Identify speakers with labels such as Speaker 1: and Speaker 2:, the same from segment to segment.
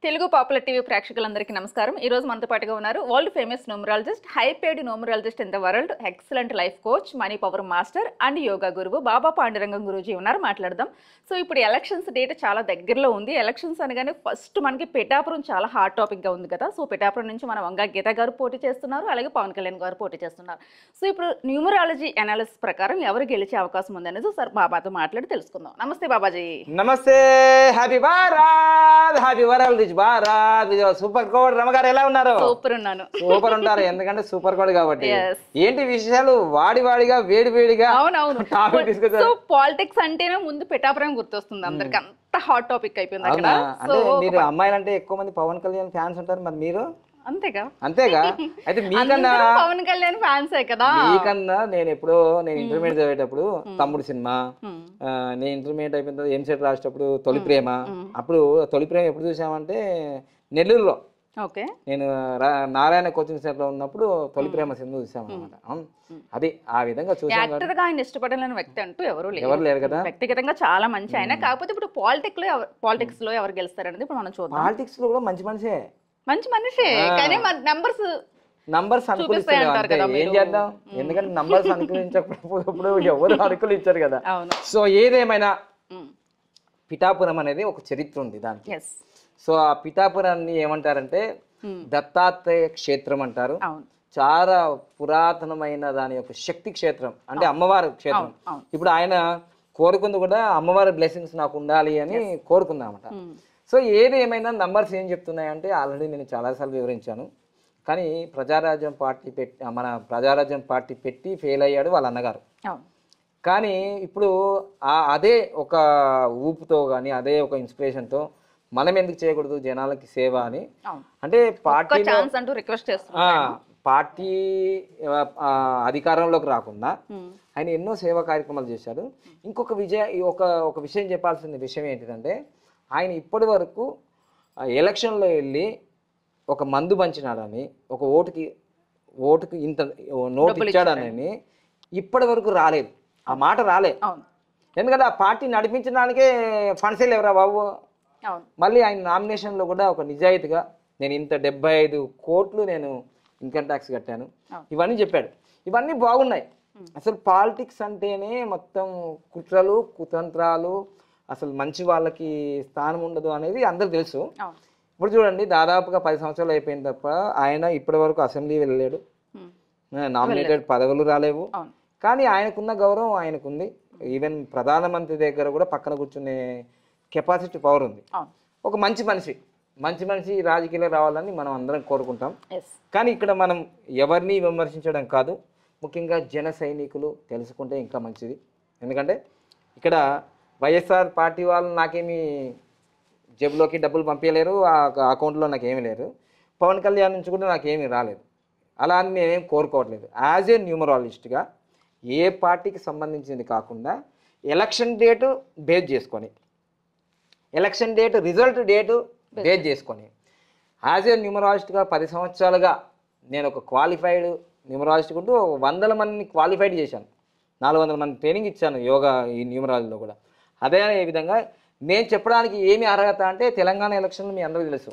Speaker 1: Telugu popular TV ప్రేక్షకులందరికీ నమస్కారం. ఈ రోజు మనతో పాటుగా ఉన్నారు world famous numerologist, high paid numerologist in the world, excellent life coach, money power master and yoga గురువు బాబా పాండురంగం గురూజీ ఉన్నారు. మాట్లాడదాం. సో ఇప్పుడు ఎలక్షన్స్ డేట్ చాలా దగ్గరలో ఉంది. ఎలక్షన్స్ అనగానే ఫస్ట్ మనకి పిఠాపురం చాలా హాట్ టాపిక్గా ఉంది కదా. సో పిఠాపురం నుంచి మన వంగా గీత గారు పోటీ చేస్తున్నారు, అలాగే పవన్ కళ్యాణ్ గారు పోటీ చేస్తున్నారు. సో ఇప్పుడు న్యూమరాలజీ అనాలిసిస్ ప్రకారం ఎవరు గెలిచే అవకాశం ఉందనేది సార్ బాబాతో మాట్లాడి తెలుసుకుందాం. నమస్తే బాబాజీ.
Speaker 2: నమస్తే. Happy Bharat, happy world Bharat. Super కోడ్ రమగారు ఎలా ఉన్నారు?
Speaker 1: సూపర్ ఉన్నాను.
Speaker 2: సూపర్ ఉంటారు, ఎందుకంటే సూపర్ కోడ్ కాబట్టి. ఏంటి విషయాలు? వాడిగా వేడిగా టాపిక్ తీసుకొచ్చారు.
Speaker 1: సో పాలిటిక్స్ అంటేనే ముందు పిఠాపురం గుర్తొస్తుంది అందరికి, అంత హాట్ టాపిక్ అయిపోయింది అక్కడ.
Speaker 2: అంటే మీరు అమ్మాయిలంటే ఎక్కువ మంది పవన్ కళ్యాణ్ ఫ్యాన్స్ ఉంటారు, మరి మీరు
Speaker 1: అంతేగా?
Speaker 2: అయితే మీకన్నా
Speaker 1: పవన్ కళ్యాణ్ ఫ్యాన్సే కదా.
Speaker 2: మీకన్నా నేను ఇంటర్మీడియట్ చదివేటప్పుడు తమ్ముడు సినిమా, నేను ఇంటర్మీడియట్ అయిపోయిన తర్వాత ఎంసెట్ రాసేటప్పుడు తొలి ప్రేమ. అప్పుడు తొలి ప్రేమ ఎప్పుడు చూసామంటే నెల్లూరులో. నేను నారాయణ కోచింగ్ సెంటర్ లో ఉన్నప్పుడు తొలి ప్రేమ సినిమా చూసాం అనమాట. అది ఆ విధంగా చూసాం.
Speaker 1: యాక్టర్ గా ఆయన ఇష్టపడలేని వ్యక్తి అంటూ ఎవరు
Speaker 2: లేరు కదా.
Speaker 1: వ్యక్తిగతంగా చాలా మంచి ఆయన. కాకపోతే ఇప్పుడు పాలిటిక్స్ లో ఎవరు గెలుస్తారనేది ఇప్పుడు మనం చూద్దాం.
Speaker 2: పాలిటిక్స్ లో కూడా మంచి మనిషే,
Speaker 1: కానీ
Speaker 2: నంబర్స్ అనుకూలిస్తారు. ఏం చేద్దాం, ఎందుకంటే నంబర్స్ అనుకూలించకపోతే ఎవరు అనుకూలు ఇచ్చారు కదా. సో ఏదేమైనా పిఠాపురం అనేది ఒక చరిత్ర ఉంది దానికి. సో ఆ పిఠాపురాన్ని ఏమంటారంటే దత్తాత్రేయ క్షేత్రం అంటారు. చాలా పురాతనమైన దాని యొక్క శక్తి క్షేత్రం, అంటే అమ్మవారి క్షేత్రం. ఇప్పుడు ఆయన కోరుకుంది కూడా అమ్మవారి బ్లెస్సింగ్స్ నాకు ఉండాలి అని కోరుకుందామట. సో ఏది ఏమైనా నంబర్స్ ఏం చెప్తున్నాయంటే ఆల్రెడీ నేను చాలాసార్లు వివరించాను. కానీ మన ప్రజారాజ్యం పార్టీ పెట్టి ఫెయిల్ అయ్యాడు వాళ్ళ అన్నగారు. కానీ ఇప్పుడు అదే ఒక ఊపుతో కానీ అదే ఒక ఇన్స్పిరేషన్తో మనం ఎందుకు చేయకూడదు జనాలకి సేవ అని, అంటే పార్టీ అధికారంలోకి రాకుండా ఆయన ఎన్నో సేవా కార్యక్రమాలు చేశాడు. ఇంకొక ఒక విషయం చెప్పాల్సిన విషయం ఏంటిదంటే, ఆయన ఇప్పటి వరకు ఎలక్షన్లో వెళ్ళి ఒక మందు పంచినాడని, ఒక ఓటుకి ఇంత నోటు ఇచ్చాడని ఇప్పటి వరకు రాలేదు. ఆ మాట రాలేదు. ఎందుకంటే ఆ పార్టీ నడిపించడానికే ఫండ్స్ లేవరా బాబు. మళ్ళీ ఆయన నామినేషన్లో కూడా ఒక నిజాయితీగా నేను ఇంత 75 కోట్లు నేను ఇన్కమ్ ట్యాక్స్ కట్టాను ఇవన్నీ చెప్పాడు. ఇవన్నీ బాగున్నాయి. అసలు పాలిటిక్స్ అంటేనే మొత్తం కుట్రలు కుతంత్రాలు, అసలు మంచి వాళ్ళకి స్థానం ఉండదు అనేది అందరికి తెలుసు. ఇప్పుడు చూడండి, దాదాపుగా 10 సంవత్సరాలు అయిపోయింది తప్ప ఆయన ఇప్పటి వరకు అసెంబ్లీ వెళ్ళలేడు, నామినేటెడ్ పదవులు రాలేవు. కానీ ఆయనకున్న గౌరవం ఆయనకుంది. ఈవెన్ ప్రధానమంత్రి దగ్గర కూడా పక్కన కూర్చునే కెపాసిటీ పవర్ ఉంది. ఒక మంచి మనిషి రాజకీయాలు రావాలని మనం అందరం కోరుకుంటాం. కానీ ఇక్కడ మనం ఎవరిని విమర్శించడం కాదు, ముఖ్యంగా జన సైనికులు తెలుసుకుంటే ఇంకా మంచిది. ఎందుకంటే ఇక్కడ వైఎస్ఆర్ పార్టీ వాళ్ళు నాకేమీ జేబులోకి డబ్బులు పంపించలేరు, ఆ అకౌంట్లో నాకేమీ లేరు. పవన్ కళ్యాణ్ నుంచి కూడా నాకేమీ రాలేదు. అలా అని నేనేం కోరుకోవట్లేదు. యాజ్ ఏ న్యూమరాలజిస్ట్గా ఏ పార్టీకి సంబంధించింది కాకుండా ఎలక్షన్ డేటు బేస్ చేసుకొని, election date result date base చేసుకొని, యాజ్ ఏ న్యూమరాలజిస్ట్గా 10 సంవత్సరాలుగా నేను ఒక క్వాలిఫైడ్ న్యూమరాలజిస్ట్ ఉంటూ 100 మందిని క్వాలిఫైడ్ చేశాను. 400 మంది ట్రైనింగ్ ఇచ్చాను యోగా ఈ న్యూమరాలజీలో కూడా. అదే విధంగా నేను చెప్పడానికి ఏమి అర్హత అంటే, తెలంగాణ ఎలక్షన్లు మీ అందరికీ తెలుసు,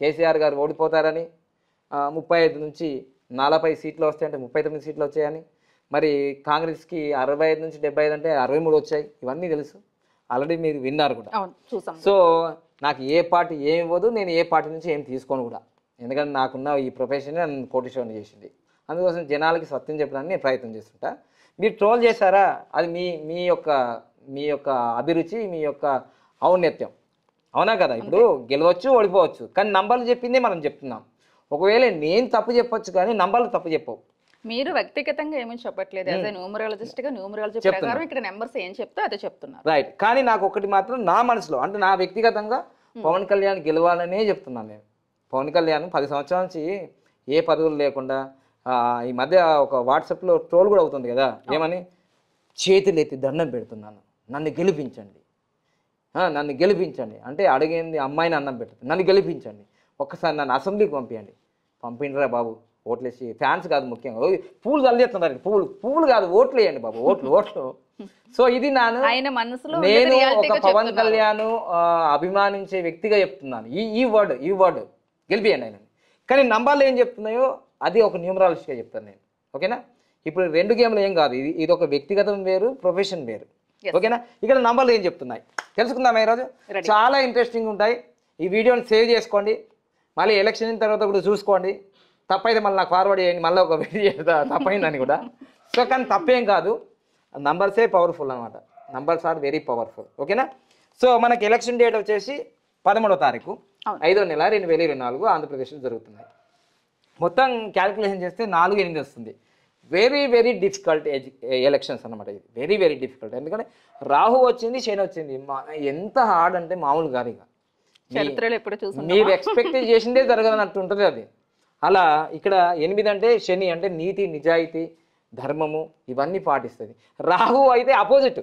Speaker 2: కేసీఆర్ గారు ఓడిపోతారని, 35 నుంచి 40 సీట్లు వస్తాయంటే 39 సీట్లు వచ్చాయని, మరి కాంగ్రెస్కి 65 నుంచి 75 అంటే 63 వచ్చాయి. ఇవన్నీ తెలుసు, ఆల్రెడీ మీరు విన్నారు కూడా. సో నాకు ఏ పార్టీ ఏమి ఇవ్వదు, నేను ఏ పార్టీ నుంచి ఏం తీసుకోను కూడా. ఎందుకంటే నాకున్న ఈ ప్రొఫెషన్ నన్ను కోటీశ్వరుని చేసింది. అందుకోసం జనాలకి సత్యం చెప్పడానికి నేను ప్రయత్నం చేస్తుంటా. మీరు ట్రోల్ చేశారా, అది మీ యొక్క అభిరుచి, మీ యొక్క ఔన్నత్యం, అవునా కదా. ఇప్పుడు గెలవచ్చు ఓడిపోవచ్చు, కానీ నంబర్లు చెప్పిందే మనం చెప్తున్నాం. ఒకవేళ నేను తప్పు చెప్పొచ్చు కానీ నంబర్లు తప్పు చెప్పవు.
Speaker 1: మీరు వ్యక్తిగతంగా ఏమీ చెప్పట్లేదు, యాజ్ ఏ న్యూమరాలజిస్ట్గా న్యూమరాలజీ ప్రకారం ఇక్కడ నెంబర్స్ ఏం చెప్తే అదే చెప్తున్నారు.
Speaker 2: రైట్. కానీ నాకు ఒకటి మాత్రం నా మనసులో, అంటే నా వ్యక్తిగతంగా పవన్ కళ్యాణ్ గెలవాలనే చెప్తున్నాను నేను. పవన్ కళ్యాణ్ 10 సంవత్సరాల నుంచి ఏ పదవులు లేకుండా, ఈ మధ్య ఒక వాట్సాప్లో ట్రోల్ కూడా అవుతుంది కదా, ఏమని, చేతులు ఎత్తి దండం పెడుతున్నాను, నన్ను గెలిపించండి అంటే అడిగింది అమ్మాయిని అన్నం పెడుతుంది, నన్ను గెలిపించండి, ఒక్కసారి నన్ను అసెంబ్లీకి పంపించండి. పంపిండ్రా బాబు, ఓట్లేసి ఫ్యాన్స్ కాదు ముఖ్యంగా పూలు చల్లేస్తున్నారు పువ్వులు కాదు ఓట్లు వేయండి బాబు ఓట్లు సో ఇది
Speaker 1: ఆయన మనసులో
Speaker 2: నేను ఒక పవన్ కళ్యాణ్ అభిమానించే వ్యక్తిగా చెప్తున్నాను ఈ వర్డ్ గెలిపియండి ఆయన కానీ నంబర్లు ఏం చెప్తున్నాయో అది ఒక న్యూమరాలజీగా చెప్తాను నేను ఓకేనా ఇప్పుడు 2 గేమ్లు ఏం కాదు ఇది ఒక వ్యక్తిగతం వేరు ప్రొఫెషన్ వేరు ఓకేనా ఇక్కడ నంబర్లు ఏం చెప్తున్నాయి తెలుసుకుందాం ఈరోజు చాలా ఇంట్రెస్టింగ్ ఉంటాయి ఈ వీడియోని సేవ్ చేసుకోండి మళ్ళీ ఎలక్షన్ తర్వాత కూడా చూసుకోండి తప్పైతే మళ్ళీ నాకు ఫార్వర్డ్ చేయండి మళ్ళీ ఒక వీడియో తప్పైందని కూడా సో కానీ తప్పేం కాదు నంబర్సే పవర్ఫుల్ అనమాట నంబర్స్ ఆర్ వెరీ పవర్ఫుల్ ఓకేనా సో మనకి ఎలక్షన్ డేట్ వచ్చేసి 11వ తారీఖు 5వ నెల 2024 ఆంధ్రప్రదేశ్లో జరుగుతున్నాయి మొత్తం క్యాలిక్యులేషన్ చేస్తే 4-8 వస్తుంది వెరీ డిఫికల్ట్ ఎలక్షన్స్ అనమాట ఇది వెరీ డిఫికల్ట్ ఎందుకంటే రాహు వచ్చింది శని వచ్చింది ఎంత హార్డ్ అంటే మామూలు కాదు ఇక
Speaker 1: చరిత్రలో ఎప్పుడు చూసాం
Speaker 2: మీరు ఎక్స్పెక్ట్ చేసిందే జరగదన్నట్టు ఉంటుంది అది అలా ఇక్కడ 8 అంటే శని అంటే నీతి నిజాయితీ ధర్మము ఇవన్నీ పాటిస్తుంది రాహు అయితే అపోజిట్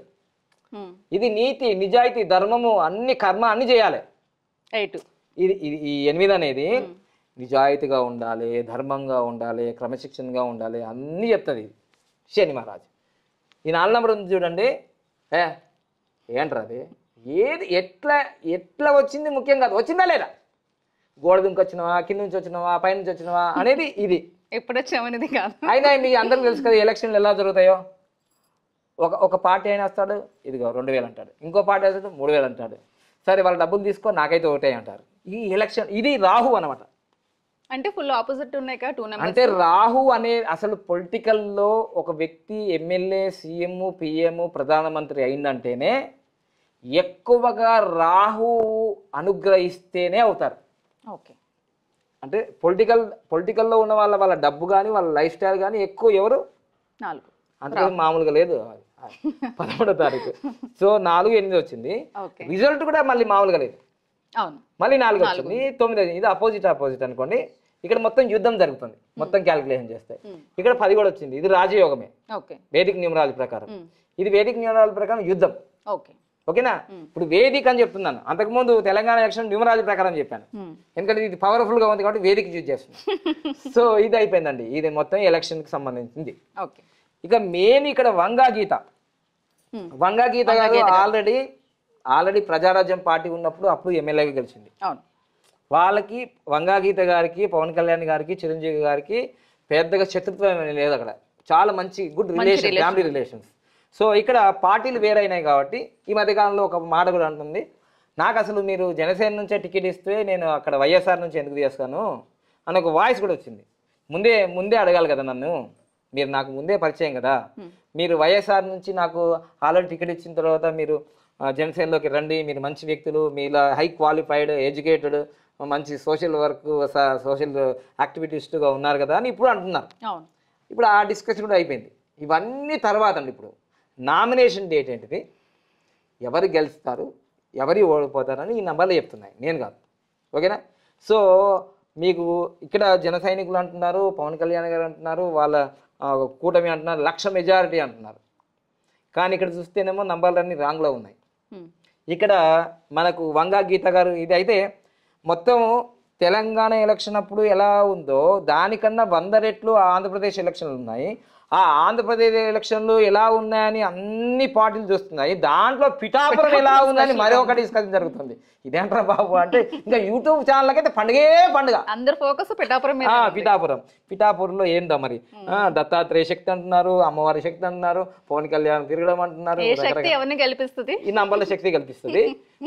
Speaker 2: ఇది నీతి నిజాయితీ ధర్మము అన్ని కర్మ అన్ని చేయాలి ఇది ఈ 8 అనేది నిజాయితీగా ఉండాలి ధర్మంగా ఉండాలి క్రమశిక్షణగా ఉండాలి అన్నీ చెప్తుంది శని మహారాజు ఈ 4 నెంబర్ ఉంది చూడండి ఏంట్రా అది ఏది ఎట్లా వచ్చింది ముఖ్యం కాదు వచ్చిందా లేదా గోడ దుంకి వచ్చినవా కింద నుంచి వచ్చినవా పై నుంచి వచ్చినవా అనేది ఇది
Speaker 1: ఎప్పుడు వచ్చామనేది కాదు
Speaker 2: అయినా మీ అందరికి తెలుసు కదా ఎలక్షన్లు ఎలా జరుగుతాయో ఒక పార్టీ అయినా వస్తాడు ఇదిగో 2000 అంటాడు ఇంకో పార్టీ వస్తాడు 3000 అంటాడు సరే వాళ్ళ డబ్బులు తీసుకో నాకైతే ఒకటే అంటారు ఈ ఎలక్షన్ ఇది రాహు అనమాట
Speaker 1: అంటే ఫుల్ ఆపోజిట్ ఉన్నాయి కదా 2 నెంబర్స్
Speaker 2: అంటే రాహు అనే అసలు పొలిటికల్లో ఒక వ్యక్తి ఎమ్మెల్యే సీఎం పిఎం ప్రధానమంత్రి అయిందంటేనే ఎక్కువగా రాహు అనుగ్రహిస్తేనే అవుతారు
Speaker 1: ఓకే
Speaker 2: అంటే పొలిటికల్లో ఉన్న వాళ్ళ డబ్బు కానీ వాళ్ళ లైఫ్ స్టైల్ కానీ ఎక్కువ ఎవరు
Speaker 1: 4
Speaker 2: అంతేకాదు మామూలుగా లేదు 11వ తారీఖు సో 4-8 వచ్చింది రిజల్ట్ కూడా మళ్ళీ మామూలుగా లేదు మళ్ళీ 4 వచ్చింది 9 ఇది అపోజిట్ అనుకోండి ఇక్కడ మొత్తం యుద్ధం జరుగుతుంది మొత్తం క్యాలిక్యులేషన్ చేస్తే ఇక్కడ 10 కూడా వచ్చింది ఇది రాజయోగమే వేదిక్ న్యూమరాలజీ ప్రకారం ఇది వేదిక్ న్యూమరాలజీ ప్రకారం యుద్ధం ఓకేనా ఇప్పుడు వేదిక్ అని చెప్తున్నాను అంతకుముందు తెలంగాణ ఎలక్షన్ న్యూమరాలజీ ప్రకారం చెప్పాను ఎందుకంటే ఇది పవర్ఫుల్ గా ఉంది కాబట్టి వేదిక యూజ్ చేస్తున్నాను సో ఇది అయిపోయిందండి ఇది మొత్తం ఎలక్షన్ కి సంబంధించింది ఇక మెయిన్ ఇక్కడ వంగా గీత గారు ఆల్రెడీ ప్రజారాజ్యం పార్టీ ఉన్నప్పుడు అప్పుడు ఎమ్మెల్యేగా గెలిచింది వాళ్ళకి వంగా గీత గారికి పవన్ కళ్యాణ్ గారికి చిరంజీవి గారికి పెద్దగా శత్రుత్వం లేదు అక్కడ చాలా మంచి good relation family relations so ఇక్కడ పార్టీలు వేరైనాయి కాబట్టి ఈ మధ్యకాలంలో ఒక మాట కూడా అంటుంది నాకు అసలు మీరు జనసేన నుంచే టికెట్ ఇస్తే నేను అక్కడ వైఎస్ఆర్ నుంచి ఎందుకు చేస్తాను అని ఒక వాయిస్ కూడా వచ్చింది ముందే అడగాలి కదా నన్ను మీరు నాకు ముందే పరిచయం కదా మీరు వైఎస్ఆర్ నుంచి నాకు ఆల్రెడీ టికెట్ ఇచ్చిన తర్వాత మీరు జనసేనలోకి రండి మీరు మంచి వ్యక్తులు మీలా హై క్వాలిఫైడ్ ఎడ్యుకేటెడ్ మంచి సోషల్ యాక్టివిటీస్ట్గా ఉన్నారు కదా అని ఇప్పుడు అంటున్నారు ఇప్పుడు ఆ డిస్కషన్ కూడా అయిపోయింది ఇవన్నీ తర్వాత అండి ఇప్పుడు నామినేషన్ డేట్ ఏంటిది ఎవరు గెలుస్తారు ఎవరు ఓడిపోతారని ఈ నంబర్లు చెప్తున్నాయి నేను కాదు ఓకేనా సో మీకు ఇక్కడ జన సైనికులు అంటున్నారు పవన్ కళ్యాణ్ గారు అంటున్నారు వాళ్ళ కూటమి అంటున్నారు 1,00,000 మెజారిటీ అంటున్నారు కానీ ఇక్కడ చూస్తేనేమో నంబర్లన్నీ రాంగ్లో ఉన్నాయి ఇక్కడ మనకు వంగా గీత గారు ఇది అయితే మొత్తం తెలంగాణ ఎలక్షన్ అప్పుడు ఎలా ఉందో దానికన్నా 100 రెట్లు ఆంధ్రప్రదేశ్ ఎలక్షన్లు ఉన్నాయి ఆ ఆంధ్రప్రదేశ్ ఎలక్షన్లు ఎలా ఉన్నాయని అన్ని పార్టీలు చూస్తున్నాయి దాంట్లో పిఠాపురం ఎలా ఉందని మరొక డిస్కషన్ జరుగుతుంది ఇదేంట్రా బాబు అంటే ఇంకా యూట్యూబ్ ఛానల్కైతే పండుగ
Speaker 1: అందరు ఫోకస్
Speaker 2: పిఠాపురంలో ఏందా మరి దత్తాత్రేయ శక్తి అంటున్నారు అమ్మవారి శక్తి అంటున్నారు పవన్ కళ్యాణ్ తిరగడం అంటున్నారు ఈ నంబర్ల శక్తి కల్పిస్తుంది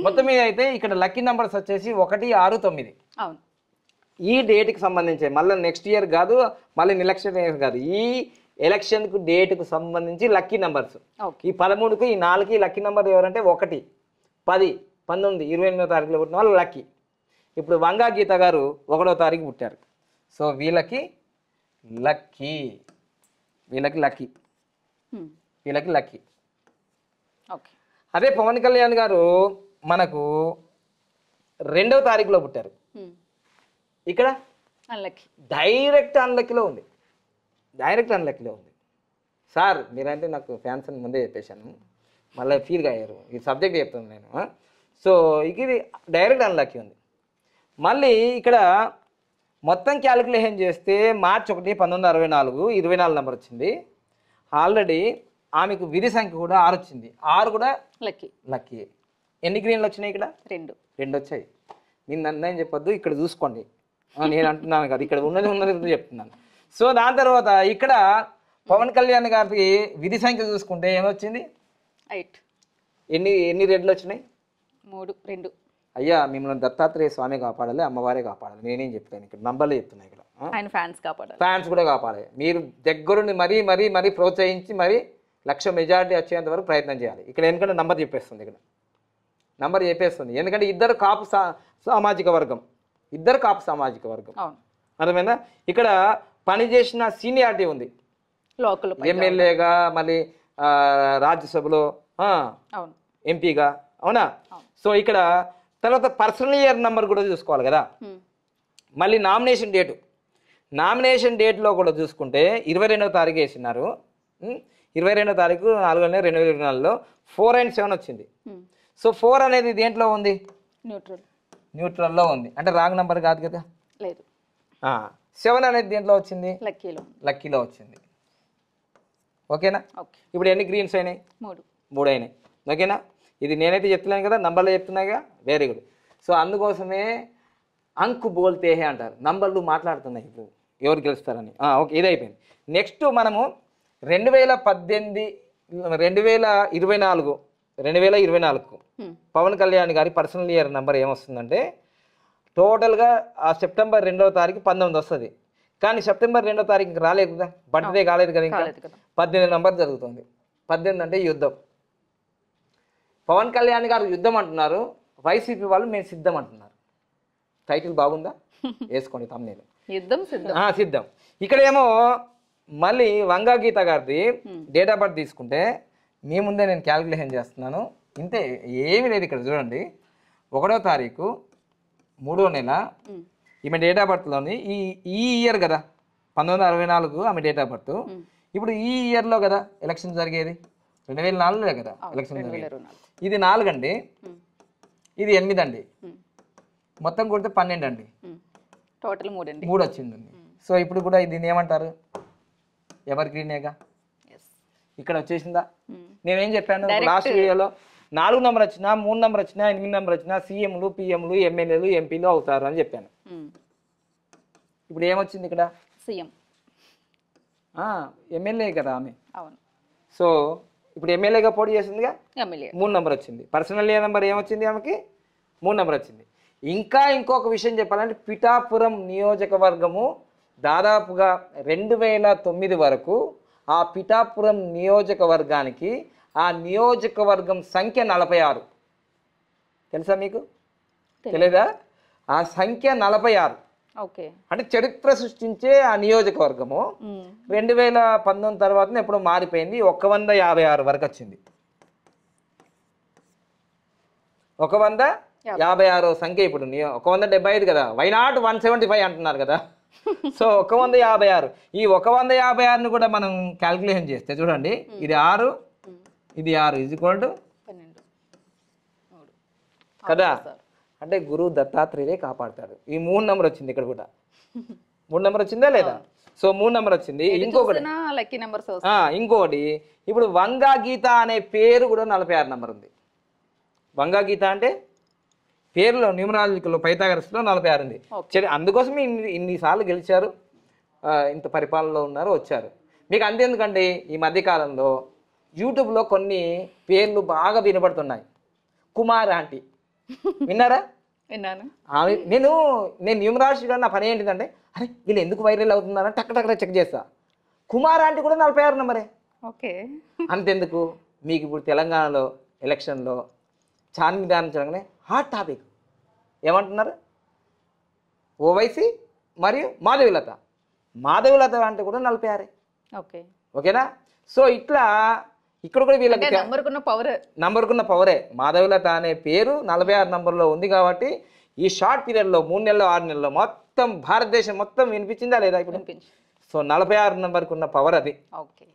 Speaker 2: మొత్తం మీద అయితే ఇక్కడ లక్కీ నంబర్స్ వచ్చేసి 1, 6, 9 ఈ డేట్కి సంబంధించి మళ్ళీ నెక్స్ట్ ఇయర్ కాదు మళ్ళీ ఎలక్షన్ కాదు ఈ ఎలక్షన్ కు డేట్ కు సంబంధించి లక్కీ నంబర్స్ ఈ 13కు ఈ 4కి లక్కీ నంబర్ ఎవరంటే 1, 10, 19, 28వ తారీఖులో పుట్టిన వాళ్ళు లక్కీ ఇప్పుడు వంగా గీత గారు 1వ తారీఖు పుట్టారు సో వీళ్ళకి లక్కీ అదే పవన్ కళ్యాణ్ గారు మనకు 2వ తారీఖులో పుట్టారు ఇక్కడ డైరెక్ట్ అన్లక్కీలో ఉంది సార్ మీరంటే నాకు ఫ్యాన్స్ అని ముందే చెప్పేశాను మళ్ళీ ఫీల్గా అయ్యారు ఈ సబ్జెక్ట్ చెప్తాను నేను సో ఇది డైరెక్ట్ అన్లక్కీ ఉంది మళ్ళీ ఇక్కడ మొత్తం క్యాలిక్యులేషన్ చేస్తే మార్చి 1, 1964 24 నెంబర్ వచ్చింది. ఆల్రెడీ ఆమెకు విధి సంఖ్య కూడా 6 వచ్చింది. 6 కూడా లక్కీ. ఎన్ని గ్రీన్లు వచ్చినాయి ఇక్కడ? 2 వచ్చాయి. నేను నన్నేం చెప్పొద్దు, ఇక్కడ చూసుకోండి. నేను అంటున్నాను కదా, ఇక్కడ ఉన్నది చెప్తున్నాను. సో దాని తర్వాత ఇక్కడ పవన్ కళ్యాణ్ గారికి విధి సంఖ్య చూసుకుంటే ఏమొచ్చింది?
Speaker 1: 8.
Speaker 2: ఎన్ని రెడ్లు వచ్చినాయి?
Speaker 1: 2.
Speaker 2: అయ్యా మిమ్మల్ని దత్తాత్రేయ స్వామి కాపాడాలి, అమ్మవారే కాపాడాలి. నేనేం చెప్తాను ఇక్కడ, నంబర్లు చెప్తున్నా ఇక్కడ.
Speaker 1: ఆయన ఫ్యాన్స్ కూడా కాపాడాలి.
Speaker 2: మీరు దగ్గరుండి మరీ ప్రోత్సహించి 1,00,000 మెజారిటీ వచ్చేంత వరకు ప్రయత్నం చేయాలి. ఇక్కడ ఎందుకంటే నంబర్ చెప్పేస్తుంది, ఎందుకంటే ఇద్దరు కాపు సామాజిక వర్గం, అర్థమైందా? ఇక్కడ పనిచేసిన సీనియారిటీ ఉంది, ఎమ్మెల్యేగా, మళ్ళీ రాజ్యసభలో ఎంపీగా, అవునా? సో ఇక్కడ తర్వాత పర్సనల్ ఇయర్ నెంబర్ కూడా చూసుకోవాలి కదా. మళ్ళీ నామినేషన్ డేట్లో కూడా చూసుకుంటే 22వ తారీఖు వేసినారు. 22వ తారీఖు 4 నెల 2024లో 4 and 7 వచ్చింది. సో 4 అనేది దేంట్లో ఉంది? న్యూట్రల్లో ఉంది, అంటే రాంగ్ నెంబర్ కాదు కదా. 7 అనేది దేంట్లో వచ్చింది? లక్కీలో వచ్చింది. ఓకేనా? ఇప్పుడు ఎన్ని గ్రీన్స్ అయినాయి? 3 అయినాయి. ఓకేనా? ఇది నేనైతే చెప్తున్నాను కదా, నంబర్లో చెప్తున్నాగా. Very good. సో అందుకోసమే అంకు బోల్తే హే అంటారు, నంబర్లు మాట్లాడుతున్నాయి ఇప్పుడు ఎవరు గెలుస్తారని. ఓకే, ఇది అయిపోయింది. నెక్స్ట్ మనము 2024 పవన్ కళ్యాణ్ గారి పర్సనల్ ఇయర్ నెంబర్ ఏమొస్తుందంటే టోటల్గా ఆ సెప్టెంబర్ 2వ తారీఖు 19 వస్తుంది. కానీ సెప్టెంబర్ 2వ తారీఖుకి రాలేదు కదా, బర్త్డే కాలేదు కదా, ఇంకా 18 నెంబర్ జరుగుతుంది. 18 అంటే యుద్ధం. పవన్ కళ్యాణ్ గారు యుద్ధం అంటున్నారు, వైసీపీ వాళ్ళు మేము సిద్ధం అంటున్నారు. టైటిల్ బాగుందా? వేసుకోండి తమ్ముళ్ళు. సిద్ధం. ఇక్కడ ఏమో మళ్ళీ వంగా గీత గారిది డేట్ ఆఫ్ బర్త్ తీసుకుంటే మీ ముందే నేను క్యాలిక్యులేషన్ చేస్తున్నాను. ఇంతే, ఏమీ లేదు ఇక్కడ చూడండి. 1వ తారీఖు 3వ నెల ఈమె డేట్ ఆఫ్ బర్త్లోని ఈ ఇయర్ కదా 1964 ఆమె డేట్ ఆఫ్ బర్త్. ఇప్పుడు ఈ ఇయర్లో కదా ఎలక్షన్ జరిగేది, 2004లో కదా ఎలక్షన్ జరిగేది. ఇది 4 అండి, ఇది 8 అండి, మొత్తం కొడితే 12 అండి,
Speaker 1: టోటల్
Speaker 2: 3 వచ్చిందండి. సో ఇప్పుడు కూడా దీన్ని ఏమంటారు? ఎవర్ గ్రీనేగా. ఇక్కడ వచ్చేసిందా? నేనేం చెప్పాను లాస్ట్ వీడియోలో? 4 నెంబర్ వచ్చినా, 3 నెంబర్ వచ్చినా, 8 నెంబర్ వచ్చినా సీఎంలు, పిఎంలు, ఎమ్మెల్యేలు, ఎంపీలు అవుతారు అని చెప్పాను. ఇప్పుడు ఏమొచ్చింది ఇక్కడ?
Speaker 1: సీఎం,
Speaker 2: ఎమ్మెల్యే కదా ఆమె. సో ఇప్పుడు ఎమ్మెల్యేగా పోటీ చేసిందిగా, 3 నెంబర్ వచ్చింది. పర్సనల్ ఇయర్ నెంబర్ ఏమొచ్చింది ఆమెకి? 3 నెంబర్ వచ్చింది. ఇంకా ఇంకొక విషయం చెప్పాలంటే పిఠాపురం నియోజకవర్గము దాదాపుగా 2009 వరకు ఆ పిఠాపురం నియోజకవర్గానికి ఆ నియోజకవర్గం సంఖ్య 46. తెలుసా మీకు? తెలియదా? ఆ సంఖ్య 46. అంటే చరిత్ర సృష్టించే ఆ నియోజకవర్గము 2019 తర్వాత ఎప్పుడో మారిపోయింది. 156 వరకు వచ్చింది. 156 సంఖ్య ఇప్పుడు 175 కదా, వైనాట్ 175 అంటున్నారు కదా. సో 156. ఈ 156ని కూడా మనం క్యాల్కులేషన్ చేస్తే చూడండి, ఇది 6, ఇది 6 = 12 కదా. అంటే గురువు దత్తాత్రేయుడే కాపాడతాడు. ఈ 3 నెంబర్ వచ్చింది ఇక్కడ కూడా. 3 నెంబర్ వచ్చిందా లేదా? సో 3 నెంబర్ వచ్చింది. ఇంకొకటి ఇప్పుడు వంగా గీత అనే పేరు కూడా 46 నెంబర్ ఉంది. వంగా గీత అంటే పేరులో న్యూమరాలజికల్లో పైథాగరస్లో 46 ఉంది. అందుకోసమే ఇన్నిసార్లు గెలిచారు, ఇంత పరిపాలనలో ఉన్నారు, వచ్చారు. మీకు అంతేందుకండి, ఈ మధ్యకాలంలో యూట్యూబ్లో కొన్ని పేర్లు బాగా వినబడుతున్నాయి. కుమార్ ఆంటీ విన్నారా?
Speaker 1: విన్నాను.
Speaker 2: నేను న్యూమరాలజీగా నా పని ఏంటిదంటే, అరే వీళ్ళు ఎందుకు వైరల్ అవుతున్నారని టక్ చెక్ చేస్తా. కుమార్ ఆంటీ కూడా 46 నెంబరే. అంతెందుకు, మీకు ఇప్పుడు తెలంగాణలో ఎలక్షన్లో చార్మినార్ జరగనే హాట్ టాపిక్ ఏమంటున్నారు? ఓవైసీ మరియు మాధవీలత అంటే కూడా 46. ఓకేనా? సో ఇట్లా ఇక్కడ కూడా వీళ్ళకి నంబర్కున్న పవరే. మాధవీలత అనే పేరు 46 నెంబర్లో ఉంది కాబట్టి ఈ షార్ట్ పీరియడ్లో 3 నెలలు 6 నెలల్లో మొత్తం భారతదేశం మొత్తం వినిపించిందా లేదా? ఇప్పుడు సో 46 నెంబర్కి ఉన్న పవర్ అది.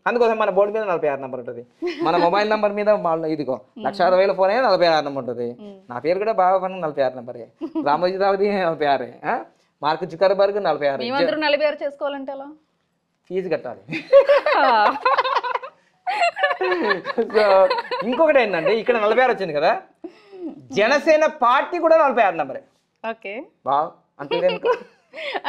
Speaker 2: అందుకోసం మన బోర్డు మీద 46 నెంబర్ ఉంటుంది, మన మొబైల్ నెంబర్ మీద ఇదిగో 1,60,000 ఫోన్ అయినా 46 నెంబర్ ఉంటుంది. నా పేరు కూడా బాగా 46 నెంబరే, రామోజీరావుది 46. Mark Zuckerberg 46.
Speaker 1: మేమందరూ 46 చేసుకోవాలంటే ఎలా?
Speaker 2: ఫీజు కట్టాలి. సో ఇంకొకటి ఏంటంటే ఇక్కడ 46 వచ్చింది కదా, జనసేన పార్టీ కూడా 46 నెంబరే.
Speaker 1: ఓకే
Speaker 2: బా అంటే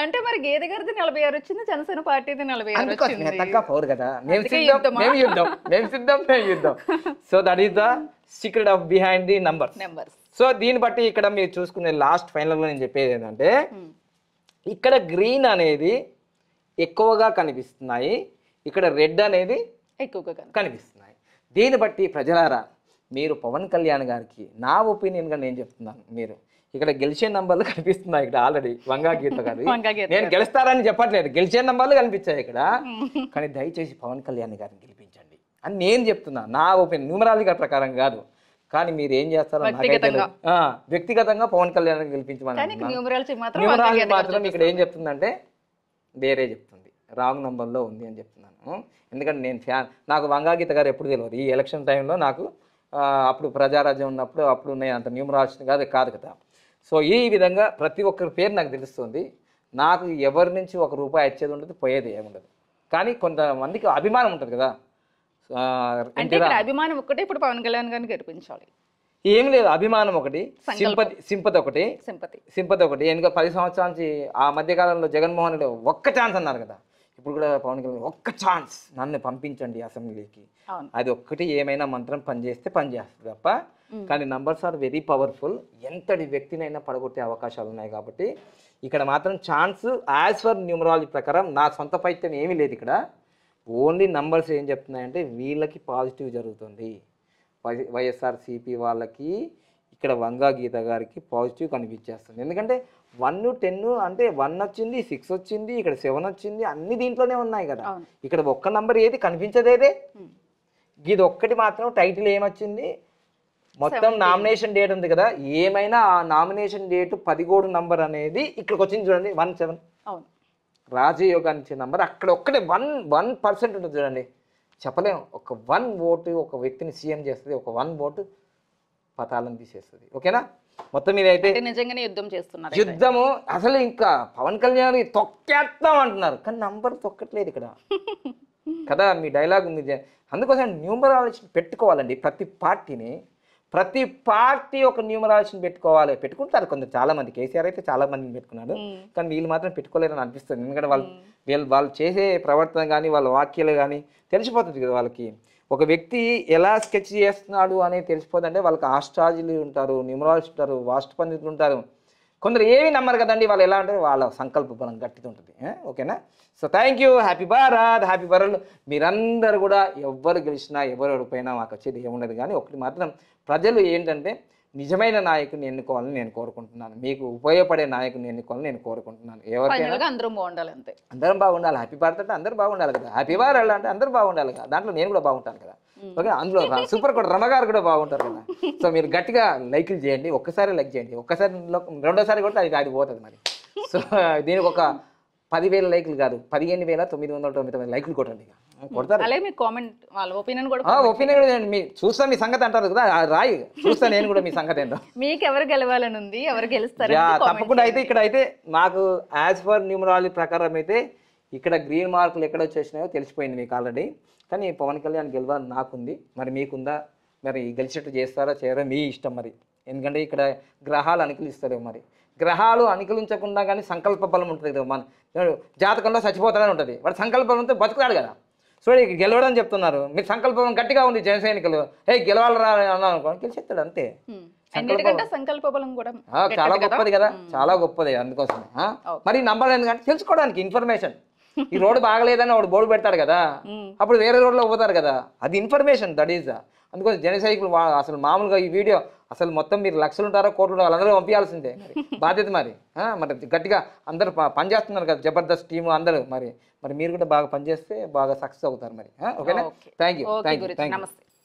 Speaker 1: అంటే మరి గేదె గారిది 46 వచ్చింది, జనసేన పార్టీది 46 వచ్చింది.
Speaker 2: తక్కువ పవర్ కదా. మేము యుద్ధం. So that is the secret of behind the numbers. So దీన్ని బట్టి ఇక్కడ మీరు చూసుకునే లాస్ట్ ఫైనల్ నేను చెప్పేది ఏంటంటే ఇక్కడ గ్రీన్ అనేది ఎక్కువగా కనిపిస్తున్నాయి, ఇక్కడ రెడ్ అనేది
Speaker 1: ఎక్కువగా
Speaker 2: కనిపిస్తున్నాయి. దీన్ని బట్టి ప్రజలారా మీరు పవన్ కళ్యాణ్ గారికి నా ఒపీనియన్గా నేను చెప్తున్నాను, మీరు ఇక్కడ గెలిచే నంబర్లు కనిపిస్తున్నాయి. ఇక్కడ ఆల్రెడీ వంగా గీత గారు నేను గెలుస్తారని చెప్పట్లేదు, గెలిచే నంబర్లు కనిపించాయి ఇక్కడ. కానీ దయచేసి పవన్ కళ్యాణ్ గారిని గెలిపించండి అని నేను చెప్తున్నాను, నా ఒపీనియన్ న్యూమరాలజీ ప్రకారం కాదు. కానీ మీరు ఏం చేస్తారో వ్యక్తిగతంగా పవన్ కళ్యాణ్ గెలిపించమని. న్యూమరాలజీ మాత్రం ఇక్కడ ఏం చెప్తుందంటే వేరే చెప్తుంది, రాంగ్ నంబర్లో ఉంది అని చెప్తున్నాను. ఎందుకంటే నేను నాకు వంగా గీత గారు ఎప్పుడు తెలియదు. ఈ ఎలక్షన్ టైంలో నాకు అప్పుడు ప్రజారాజ్యం ఉన్నప్పుడు అప్పుడు నేను అంత న్యూమరాలజీ కాదు కదా. సో ఈ విధంగా ప్రతి ఒక్కరి పేరు నాకు తెలుస్తుంది. నాకు ఎవరి నుంచి ₹1 వచ్చేది ఉండదు, పోయేది ఏముండదు. కానీ కొంతమందికి అభిమానం ఉంటుంది కదా.
Speaker 1: అభిమానం ఒక్కటే ఇప్పుడు పవన్ కళ్యాణ్ గారిని గెలిపించాలి,
Speaker 2: ఏం లేదు. అభిమానం ఒకటి, సింపతి ఒకటి. ఎందుకంటే 10 సంవత్సరాల నుంచి ఆ మధ్యకాలంలో జగన్మోహన్ రెడ్డి ఒక్క ఛాన్స్ అన్నారు కదా, ఇప్పుడు కూడా పవన్ కళ్యాణ్ ఒక్క ఛాన్స్ నన్ను పంపించండి అసెంబ్లీకి, అది ఒక్కటి ఏమైనా మంత్రం పనిచేస్తే పనిచేస్తుంది తప్ప. కానీ నంబర్స్ ఆర్ వెరీ పవర్ఫుల్, ఎంతటి వ్యక్తినైనా పడగొట్టే అవకాశాలు ఉన్నాయి. కాబట్టి ఇక్కడ మాత్రం ఛాన్స్ యాజ్ ఫర్ న్యూమరాలజీ ప్రకారం నా సొంత పైత్యం ఏమీ లేదు. ఇక్కడ ఓన్లీ నంబర్స్ ఏం చెప్తున్నాయంటే వీళ్ళకి పాజిటివ్ జరుగుతుంది, వైఎస్ఆర్సీపీ వాళ్ళకి ఇక్కడ వంగా గీత గారికి పాజిటివ్ కనిపించేస్తుంది. ఎందుకంటే 1, 10 అంటే 1 వచ్చింది, 6 వచ్చింది, ఇక్కడ 7 వచ్చింది, అన్ని దీంట్లోనే ఉన్నాయి కదా. ఇక్కడ ఒక్క నంబర్ ఏది కనిపించదేదే, ఇది ఒక్కటి మాత్రం టైటిల్ ఏమొచ్చింది, మొత్తం నామినేషన్ డేట్ ఉంది కదా, ఏమైనా ఆ నామినేషన్ డేట్ 17 నంబర్ అనేది ఇక్కడికి వచ్చింది చూడండి, 17 రాజయోగాన్ని ఇచ్చే నంబర్ అక్కడ ఒక్కటే 1% ఉంటుంది చూడండి. చెప్పలేము, ఒక 1 ఓటు ఒక వ్యక్తిని సీఎం చేస్తుంది, ఒక 1 ఓటు పతాలను తీసేస్తుంది. ఓకేనా? మొత్తం మీద అయితే
Speaker 1: నిజంగానే యుద్ధం చేస్తున్నారు.
Speaker 2: యుద్ధము అసలు ఇంకా పవన్ కళ్యాణ్ తొక్కేస్తాం అంటున్నారు, కానీ నంబర్ తొక్కట్లేదు ఇక్కడ కదా. మీ డైలాగ్ ఉంది, అందుకోసం న్యూమరాలజీ పెట్టుకోవాలండి. ప్రతి పార్టీ ఒక న్యూమరాలజీని పెట్టుకుంటారు కొందరు, చాలా మంది. కేసీఆర్ అయితే చాలా మందిని పెట్టుకున్నాడు, కానీ వీళ్ళు మాత్రం పెట్టుకోలేరని అనిపిస్తుంది. ఎందుకంటే వాళ్ళు చేసే ప్రవర్తన కానీ వాళ్ళ వాక్యాలు కానీ తెలిసిపోతుంది కదా వాళ్ళకి. ఒక వ్యక్తి ఎలా స్కెచ్ చేస్తున్నాడు అనేది తెలిసిపోతుంది. అంటే వాళ్ళకి ఆస్ట్రాలజీలు ఉంటారు, న్యూమరాలజీ ఉంటారు, వాస్తు పండితులు ఉంటారు. కొందరు ఏమీ నమ్మరు కదండి, వాళ్ళు ఎలా అంటే వాళ్ళ సంకల్ప బలం గట్టిగా ఉంటుంది. ఓకేనా? So thank you. Happy Bharat, happy world. మీరందరూ కూడా ఎవరు గెలిచినా ఎవరు ఓడిపోయినా మాకు వచ్చేది ఏముండదు. కానీ ఒకటి మాత్రం ప్రజలు ఏంటంటే నిజమైన నాయకుని ఎన్నుకోవాలని నేను కోరుకుంటున్నాను, మీకు ఉపయోగపడే నాయకుని ఎన్నుకోవాలని నేను కోరుకుంటున్నాను. ఎవరికైనా
Speaker 1: అందరం బాగుండాలి, అంతే. అందరం
Speaker 2: బాగుండాలి. హ్యాపీ భారత్ అంటే అందరూ బాగుండాలి కదా, హ్యాపీ భారత్ అంటే అందరూ బాగుండాలి కదా, దాంట్లో నేను కూడా బాగుంటాను కదా. ఓకే, అందులో సూపర్ కూడా రమగారు కూడా బాగుంటారు కదా. సో మీరు గట్టిగా లైక్లు చేయండి, ఒక్కసారి లైక్ చేయండి, ఒక్కసారి రెండోసారి కూడా అది పోతుంది మరి. సో దీనికి ఒక 10,000 లైక్లు కాదు, 15,999 లైక్లు కొట్టండి. కొడతారు ఒపీనియన్ మీ చూస్తా, మీ సంగతి అంటారు కదా, రాయి చూస్తా నేను కూడా మీ సంగతి ఏంటో.
Speaker 1: మీకు ఎవరు గెలవాలని ఉంది, ఎవరు గెలుస్తారు
Speaker 2: తప్పకుండా. అయితే ఇక్కడ అయితే మాకు యాజ్ పర్ న్యూమరాలజీ ప్రకారం అయితే ఇక్కడ గ్రీన్ మార్కులు ఎక్కడ వచ్చేసినాయో తెలిసిపోయింది మీకు ఆల్రెడీ. కానీ పవన్ కళ్యాణ్ గెలవాలని నాకుంది, మరి మీకుందా? మరి గెలిచేట్టు చేస్తారా చేయరా మీ ఇష్టం మరి. ఎందుకంటే ఇక్కడ గ్రహాలు అనుకూలిస్తారు, మరి గ్రహాలు అనుకూలించకుండా కానీ సంకల్ప బలం ఉంటుంది కదా. మన జాతకంలో చచ్చిపోతాడని ఉంటుంది, వాడు సంకల్పంతో బతుకుతాడు కదా. సో గెలవడం చెప్తున్నారు, మీరు సంకల్పం గట్టిగా ఉంది జన సైనికులు, గెలవాలరా అన్నాను అనుకోండి, గెలిచేస్తాడు అంతే.
Speaker 1: సంకల్ప బలం కూడా
Speaker 2: చాలా గొప్పది కదా, చాలా గొప్పది. అందుకోసమే మరి నంబర్ ఎందుకంటే తెలుసుకోవడానికి ఇన్ఫర్మేషన్. ఈ రోడ్డు బాగలేదని వాడు బోర్డు పెడతాడు కదా, అప్పుడు వేరే రోడ్లో పోతారు కదా, అది ఇన్ఫర్మేషన్. దట్ ఈస్ అందుకోసం జన సైనికులు అసలు మామూలుగా ఈ వీడియో అసలు మొత్తం మీరు లక్షలు ఉంటారో కోట్లు ఉంటారో వాళ్ళందరూ పంపించాల్సిందే బాధ్యత. మరి గట్టిగా అందరూ పనిచేస్తున్నారు కదా, జబర్దస్త్ టీము అందరూ. మరి మీరు కూడా బాగా పనిచేస్తే బాగా సక్సెస్ అవుతారు మరి. ఓకేనా? Thank you.
Speaker 1: నమస్తే.